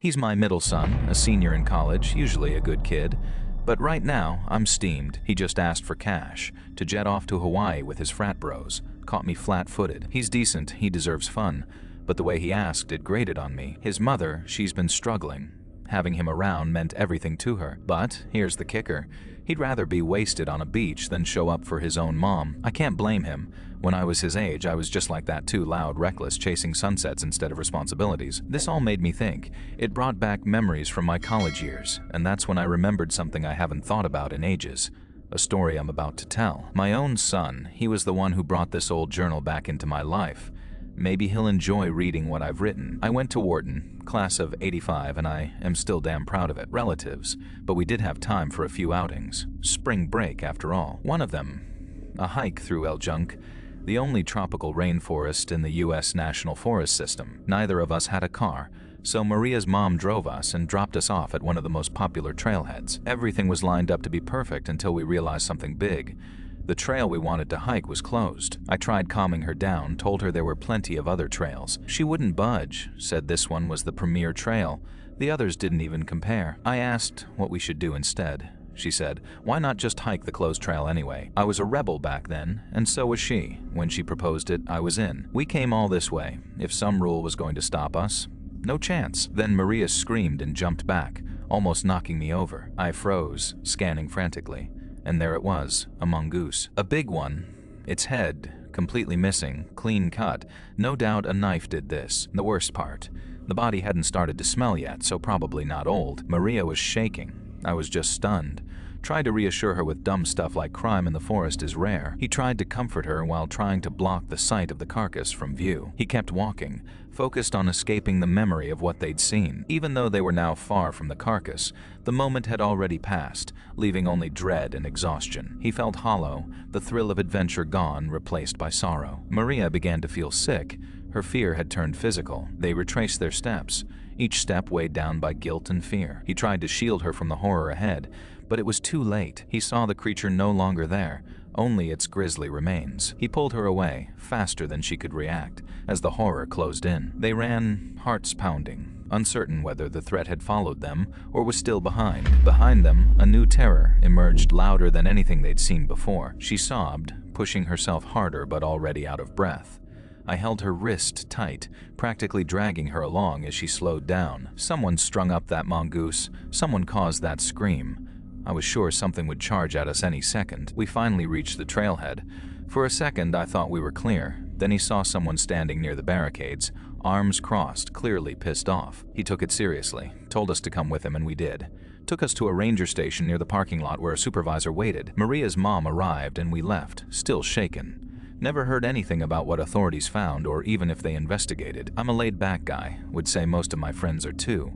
He's my middle son, a senior in college, usually a good kid. But right now, I'm steamed. He just asked for cash to jet off to Hawaii with his frat bros. Caught me flat-footed. He's decent, he deserves fun. But the way he asked, it grated on me. His mother, she's been struggling. Having him around meant everything to her. But here's the kicker. He'd rather be wasted on a beach than show up for his own mom. I can't blame him. When I was his age, I was just like that too, loud, reckless, chasing sunsets instead of responsibilities. This all made me think. It brought back memories from my college years, and that's when I remembered something I haven't thought about in ages. A story I'm about to tell. My own son, he was the one who brought this old journal back into my life. Maybe he'll enjoy reading what I've written. I went to Wharton, class of '85, and I am still damn proud of it. Relatives, but we did have time for a few outings. Spring break, after all. One of them, a hike through Yunque, the only tropical rainforest in the U.S. National Forest System. Neither of us had a car, so Maria's mom drove us and dropped us off at one of the most popular trailheads. Everything was lined up to be perfect until we realized something big. The trail we wanted to hike was closed. I tried calming her down, told her there were plenty of other trails. She wouldn't budge, said this one was the premier trail. The others didn't even compare. I asked what we should do instead. She said, why not just hike the closed trail anyway? I was a rebel back then, and so was she. When she proposed it, I was in. We came all this way. If some rule was going to stop us, no chance. Then Maria screamed and jumped back, almost knocking me over. I froze, scanning frantically. And there it was, a mongoose. A big one. Its head, completely missing, clean cut. No doubt a knife did this. The worst part, the body hadn't started to smell yet, so probably not old. Maria was shaking. I was just stunned. Tried to reassure her with dumb stuff like crime in the forest is rare. He tried to comfort her while trying to block the sight of the carcass from view. He kept walking, focused on escaping the memory of what they'd seen. Even though they were now far from the carcass, the moment had already passed, leaving only dread and exhaustion. He felt hollow, the thrill of adventure gone, replaced by sorrow. Maria began to feel sick. Her fear had turned physical. They retraced their steps, each step weighed down by guilt and fear. He tried to shield her from the horror ahead, but it was too late. He saw the creature no longer there, only its grisly remains. He pulled her away, faster than she could react, as the horror closed in. They ran, hearts pounding, uncertain whether the threat had followed them or was still behind. Behind them, a new terror emerged louder than anything they'd seen before. She sobbed, pushing herself harder but already out of breath. I held her wrist tight, practically dragging her along as she slowed down. Someone strung up that mongoose. Someone caused that scream. I was sure something would charge at us any second. We finally reached the trailhead. For a second, I thought we were clear. Then he saw someone standing near the barricades, arms crossed, clearly pissed off. He took it seriously, told us to come with him, and we did. Took us to a ranger station near the parking lot where a supervisor waited. Maria's mom arrived and we left, still shaken. Never heard anything about what authorities found or even if they investigated. I'm a laid-back guy, would say most of my friends are too.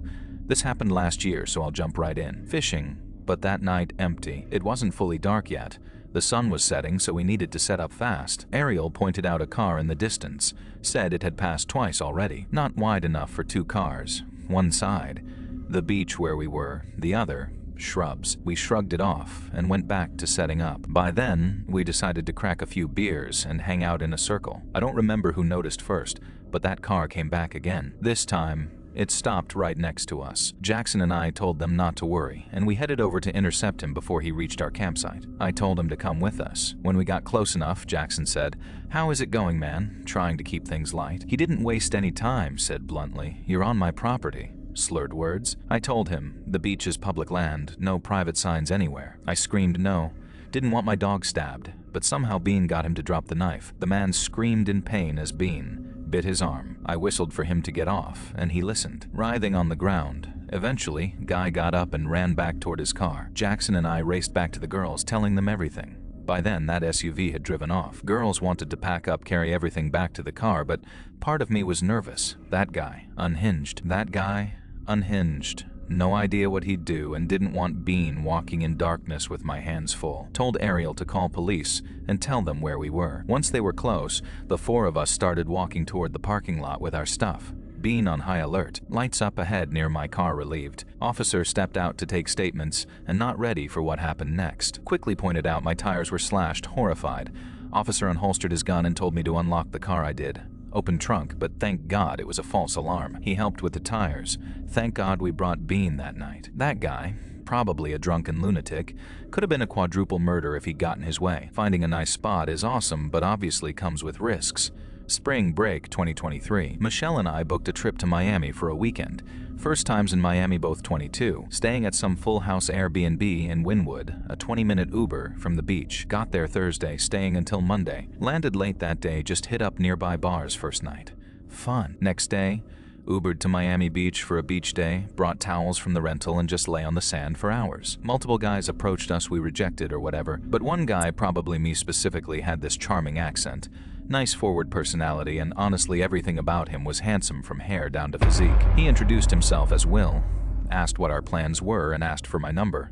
This happened last year, so I'll jump right in. Fishing, but that night empty. It wasn't fully dark yet. The sun was setting, so we needed to set up fast. Ariel pointed out a car in the distance, said it had passed twice already. Not wide enough for two cars. One side, the beach where we were, the other, shrubs. We shrugged it off and went back to setting up. By then, we decided to crack a few beers and hang out in a circle. I don't remember who noticed first, but that car came back again. This time, it stopped right next to us. Jackson and I told them not to worry, and we headed over to intercept him before he reached our campsite. I told him to come with us. When we got close enough, Jackson said, "How is it going, man?" Trying to keep things light. He didn't waste any time, said bluntly. "You're on my property." Slurred words. I told him, the beach is public land, no private signs anywhere. I screamed no. Didn't want my dog stabbed, but somehow Bean got him to drop the knife. The man screamed in pain as Bean bit his arm. I whistled for him to get off, and he listened, writhing on the ground. Eventually, Guy got up and ran back toward his car. Jackson and I raced back to the girls, telling them everything. By then, that SUV had driven off. Girls wanted to pack up, carry everything back to the car, but part of me was nervous. That guy, unhinged. That guy, unhinged. No idea what he'd do, and didn't want Bean walking in darkness with my hands full. Told Ariel to call police and tell them where we were. Once they were close, the four of us started walking toward the parking lot with our stuff. Bean on high alert. Lights up ahead near my car relieved. Officer stepped out to take statements and not ready for what happened next. Quickly pointed out my tires were slashed, horrified. Officer unholstered his gun and told me to unlock the car. I did. Open trunk, but thank God it was a false alarm. He helped with the tires. Thank God we brought Bean that night. That guy, probably a drunken lunatic, could have been a quadruple murder if he'd gotten his way. Finding a nice spot is awesome, but obviously comes with risks. Spring break 2023. Michelle and I booked a trip to Miami for a weekend. First times in Miami, both 22. Staying at some full house Airbnb in Wynwood, a 20-minute Uber from the beach. Got there Thursday, staying until Monday. Landed late that day, just hit up nearby bars first night. Fun. Next day, Ubered to Miami Beach for a beach day, brought towels from the rental and just lay on the sand for hours. Multiple guys approached us, we rejected or whatever, but one guy, probably me specifically, had this charming accent. Nice forward personality, and honestly everything about him was handsome from hair down to physique. He introduced himself as Will, asked what our plans were, and asked for my number.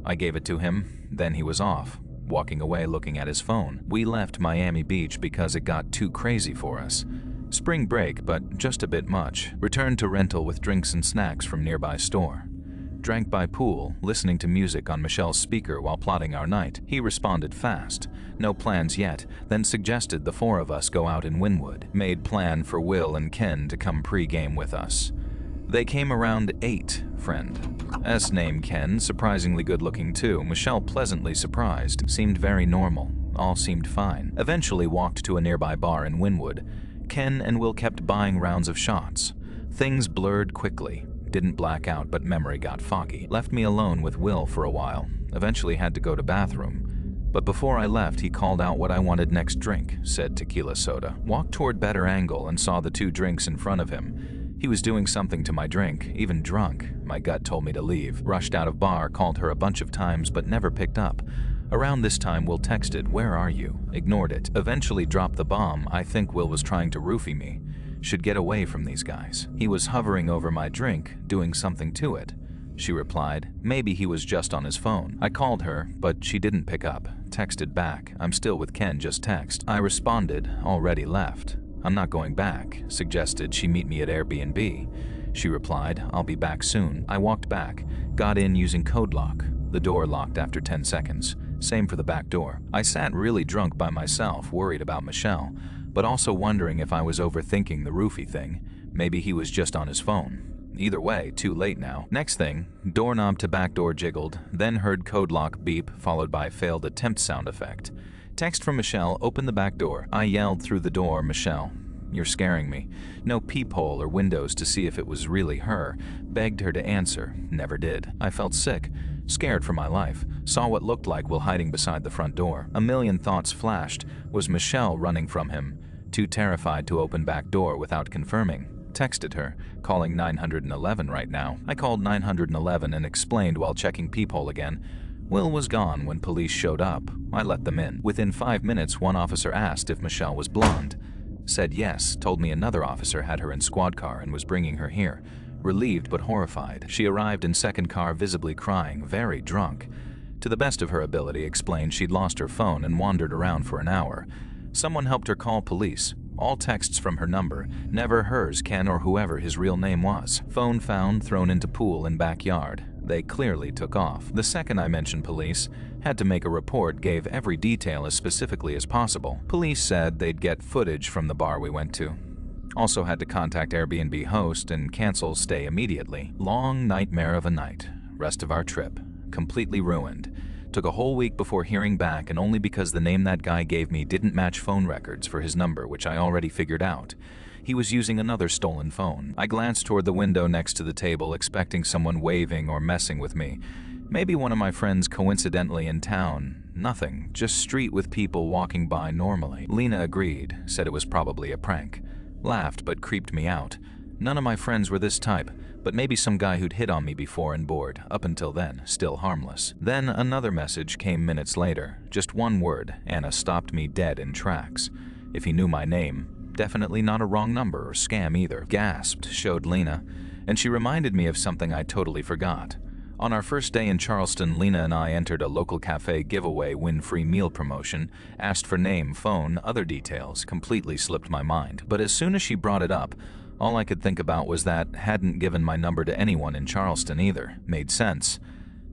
I gave it to him, then he was off, walking away looking at his phone. We left Miami Beach because it got too crazy for us. Spring break, but just a bit much. Returned to rental with drinks and snacks from nearby store. Drank by pool, listening to music on Michelle's speaker while plotting our night. He responded fast. No plans yet, then suggested the four of us go out in Wynwood. Made plan for Will and Ken to come pre-game with us. They came around 8, friend. S-name Ken, surprisingly good-looking too. Michelle pleasantly surprised, seemed very normal. All seemed fine. Eventually walked to a nearby bar in Wynwood. Ken and Will kept buying rounds of shots. Things blurred quickly. Didn't black out, but memory got foggy. Left me alone with Will for a while. Eventually had to go to bathroom. But before I left, he called out what I wanted next drink, said tequila soda. Walked toward better angle and saw the 2 drinks in front of him. He was doing something to my drink, even drunk. My gut told me to leave. Rushed out of bar, called her a bunch of times, but never picked up. Around this time, Will texted, "Where are you?" Ignored it. Eventually dropped the bomb. I think Will was trying to roofie me. Should get away from these guys. He was hovering over my drink, doing something to it. She replied, maybe he was just on his phone. I called her, but she didn't pick up. Texted back, I'm still with Ken, just text. I responded, already left. I'm not going back. Suggested she meet me at Airbnb. She replied, I'll be back soon. I walked back, got in using code lock. The door locked after 10 seconds. Same for the back door. I sat really drunk by myself, worried about Michelle, but also wondering if I was overthinking the roofie thing. Maybe he was just on his phone. Either way, too late now. Next thing, doorknob to back door jiggled, then heard code lock beep, followed by failed attempt sound effect. Text from Michelle, open the back door. I yelled through the door, Michelle, you're scaring me. No peephole or windows to see if it was really her. Begged her to answer, never did. I felt sick, scared for my life. Saw what looked like Will hiding beside the front door. A million thoughts flashed. Was Michelle running from him? Too terrified to open back door without confirming. Texted her, calling 911 right now. I called 911 and explained while checking peephole again. Will was gone when police showed up. I let them in. Within 5 minutes, one officer asked if Michelle was blonde. Said yes, told me another officer had her in squad car and was bringing her here. Relieved but horrified. She arrived in second car visibly crying, very drunk. To the best of her ability, explained she'd lost her phone and wandered around for an hour. Someone helped her call police. All texts from her number, never hers, Ken, or whoever his real name was. Phone found, thrown into pool in backyard. They clearly took off. The second I mentioned police, had to make a report, gave every detail as specifically as possible. Police said they'd get footage from the bar we went to. Also had to contact Airbnb host and cancel stay immediately. Long nightmare of a night. Rest of our trip. Completely ruined. Took a whole week before hearing back, and only because the name that guy gave me didn't match phone records for his number, which I already figured out. He was using another stolen phone. I glanced toward the window next to the table, expecting someone waving or messing with me. Maybe one of my friends coincidentally in town. Nothing, just street with people walking by normally. Lena agreed, said it was probably a prank. Laughed, but creeped me out. None of my friends were this type, but maybe some guy who'd hit on me before and bored. Up until then, still harmless. Then another message came minutes later. Just one word. Anna stopped me dead in tracks. If he knew my name, definitely not a wrong number or scam either. Gasped, showed Lena, and she reminded me of something I totally forgot. On our first day in Charleston, Lena and I entered a local cafe giveaway win-free meal promotion, asked for name, phone, other details, completely slipped my mind. But as soon as she brought it up, all I could think about was that hadn't given my number to anyone in Charleston either. Made sense.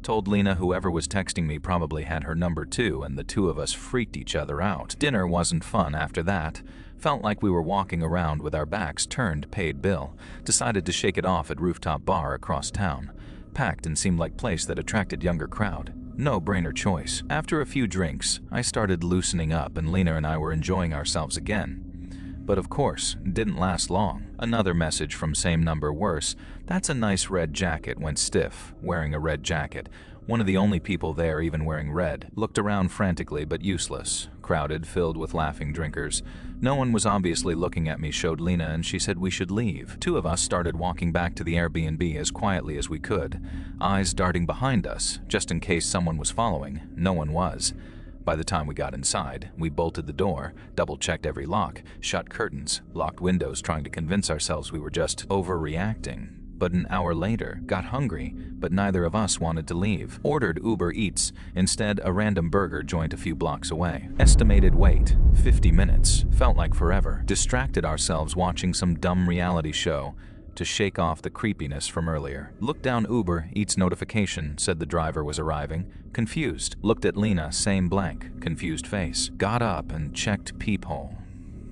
Told Lena whoever was texting me probably had her number too, and the two of us freaked each other out. Dinner wasn't fun after that. Felt like we were walking around with our backs turned, paid bill. Decided to shake it off at rooftop bar across town. Packed and seemed like place that attracted younger crowd. No-brainer choice. After a few drinks, I started loosening up and Lena and I were enjoying ourselves again. But of course, didn't last long. Another message from same number worse. That's a nice red jacket went stiff, wearing a red jacket. One of the only people there even wearing red. Looked around frantically but useless. Crowded, filled with laughing drinkers. No one was obviously looking at me, showed Lena, and she said we should leave. Two of us started walking back to the Airbnb as quietly as we could. Eyes darting behind us, just in case someone was following. No one was. By the time we got inside, we bolted the door, double-checked every lock, shut curtains, locked windows trying to convince ourselves we were just overreacting. But an hour later, got hungry, but neither of us wanted to leave. Ordered Uber Eats, instead a random burger joint a few blocks away. Estimated wait, 50 minutes, felt like forever. Distracted ourselves watching some dumb reality show to shake off the creepiness from earlier. Looked down Uber Eats notification, said the driver was arriving. Confused. Looked at Lena, same blank, confused face. Got up and checked peephole.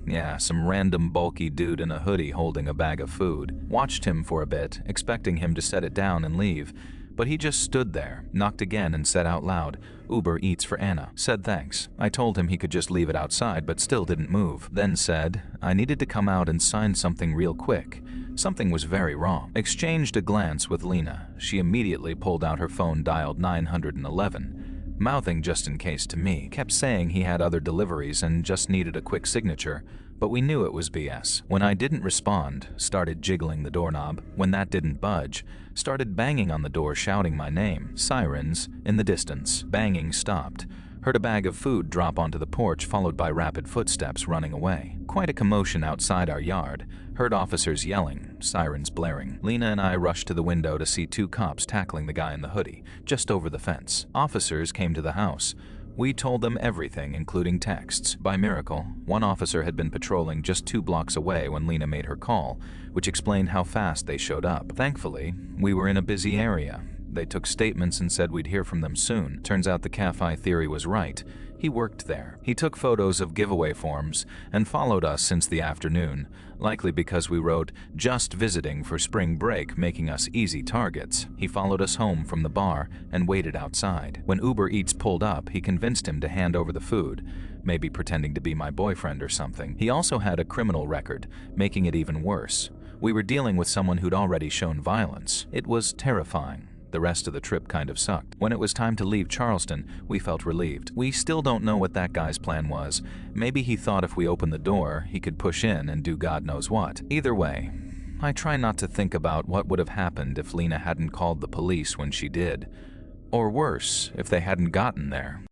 Yeah, some random bulky dude in a hoodie holding a bag of food. Watched him for a bit, expecting him to set it down and leave. But he just stood there, knocked again and said out loud, "Uber Eats for Anna." Said thanks. I told him he could just leave it outside, but still didn't move. Then said, I needed to come out and sign something real quick. Something was very wrong. Exchanged a glance with Lena. She immediately pulled out her phone, dialed 911. Mouthing just in case to me. Kept saying he had other deliveries and just needed a quick signature. But we knew it was BS. When I didn't respond, started jiggling the doorknob. When that didn't budge, started banging on the door shouting my name. Sirens in the distance. Banging stopped. Heard a bag of food drop onto the porch, followed by rapid footsteps running away. Quite a commotion outside our yard. Heard officers yelling, sirens blaring. Lena and I rushed to the window to see two cops tackling the guy in the hoodie, just over the fence. Officers came to the house. We told them everything, including texts. By miracle, one officer had been patrolling just 2 blocks away when Lena made her call, which explained how fast they showed up. Thankfully, we were in a busy area. They took statements and said we'd hear from them soon. Turns out the cafe theory was right. He worked there. He took photos of giveaway forms and followed us since the afternoon, likely because we wrote, "Just visiting for spring break," making us easy targets. He followed us home from the bar and waited outside. When Uber Eats pulled up, he convinced him to hand over the food, maybe pretending to be my boyfriend or something. He also had a criminal record, making it even worse. We were dealing with someone who'd already shown violence. It was terrifying. The rest of the trip kind of sucked. When it was time to leave Charleston, we felt relieved. We still don't know what that guy's plan was. Maybe he thought if we opened the door, he could push in and do God knows what. Either way, I try not to think about what would have happened if Lena hadn't called the police when she did. Or worse, if they hadn't gotten there.